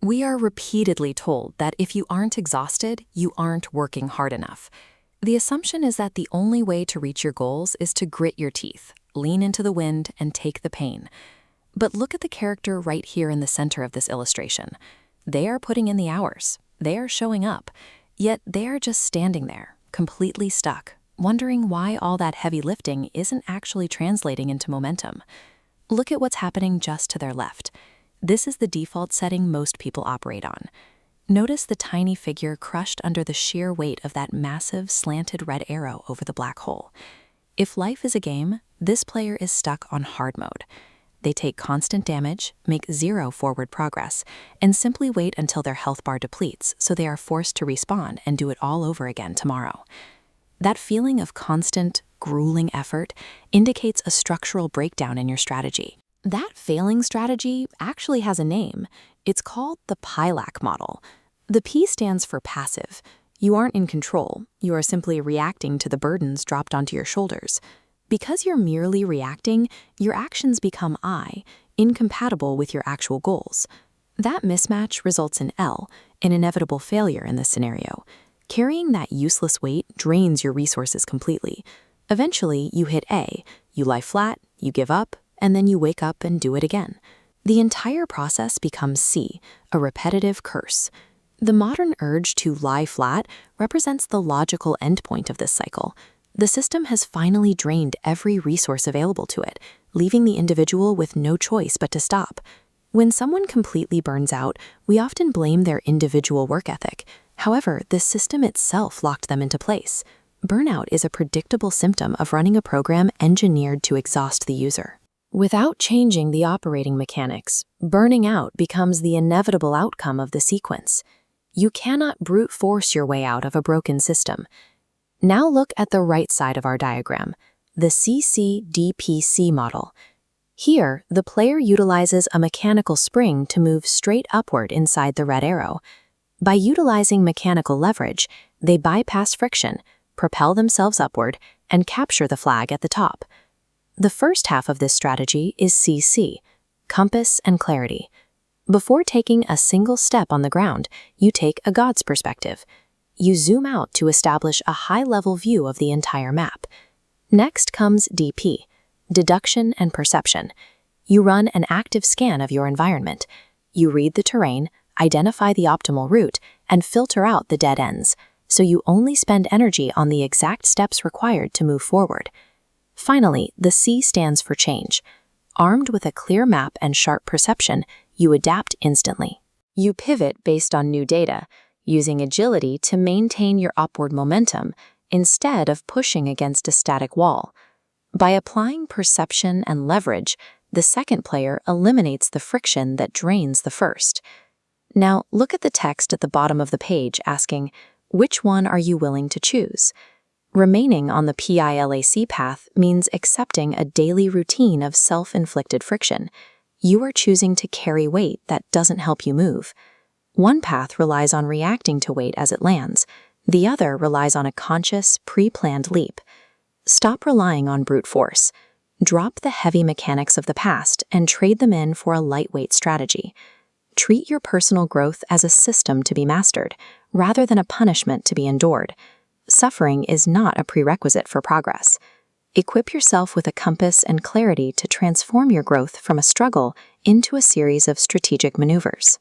We are repeatedly told that if you aren't exhausted, you aren't working hard enough. The assumption is that the only way to reach your goals is to grit your teeth, lean into the wind, and take the pain. But look at the character right here in the center of this illustration. They are putting in the hours. They are showing up. Yet they are just standing there, completely stuck, wondering why all that heavy lifting isn't actually translating into momentum. Look at what's happening just to their left. This is the default setting most people operate on. Notice the tiny figure crushed under the sheer weight of that massive, slanted red arrow over the black hole. If life is a game, this player is stuck on hard mode. They take constant damage, make zero forward progress, and simply wait until their health bar depletes so they are forced to respawn and do it all over again tomorrow. That feeling of constant, grueling effort indicates a structural breakdown in your strategy. That failing strategy actually has a name. It's called the PILAC model. The P stands for passive. You aren't in control. You are simply reacting to the burdens dropped onto your shoulders. Because you're merely reacting, your actions become incompatible with your actual goals. That mismatch results in L, an inevitable failure in this scenario. Carrying that useless weight drains your resources completely. Eventually, you hit A, you lie flat, you give up, and then you wake up and do it again. The entire process becomes C, a repetitive curse. The modern urge to lie flat represents the logical endpoint of this cycle. The system has finally drained every resource available to it, leaving the individual with no choice but to stop. When someone completely burns out, we often blame their individual work ethic. However, the system itself locked them into place. Burnout is a predictable symptom of running a program engineered to exhaust the user. Without changing the operating mechanics, burning out becomes the inevitable outcome of the sequence. You cannot brute force your way out of a broken system. Now look at the right side of our diagram, the CCDPC model. Here, the player utilizes a mechanical spring to move straight upward inside the red arrow. By utilizing mechanical leverage, they bypass friction, propel themselves upward, and capture the flag at the top. The first half of this strategy is CC, compass and clarity. Before taking a single step on the ground, you take a God's perspective. You zoom out to establish a high-level view of the entire map. Next comes DP, deduction and perception. You run an active scan of your environment. You read the terrain, identify the optimal route, and filter out the dead ends, so you only spend energy on the exact steps required to move forward. Finally, the C stands for change. Armed with a clear map and sharp perception, you adapt instantly. You pivot based on new data, using agility to maintain your upward momentum instead of pushing against a static wall. By applying perception and leverage, the second player eliminates the friction that drains the first. Now, look at the text at the bottom of the page asking, which one are you willing to choose? Remaining on the PILAC path means accepting a daily routine of self-inflicted friction. You are choosing to carry weight that doesn't help you move. One path relies on reacting to weight as it lands. The other relies on a conscious, pre-planned leap. Stop relying on brute force. Drop the heavy mechanics of the past and trade them in for a lightweight strategy. Treat your personal growth as a system to be mastered, rather than a punishment to be endured. Suffering is not a prerequisite for progress. Equip yourself with a compass and clarity to transform your growth from a struggle into a series of strategic maneuvers.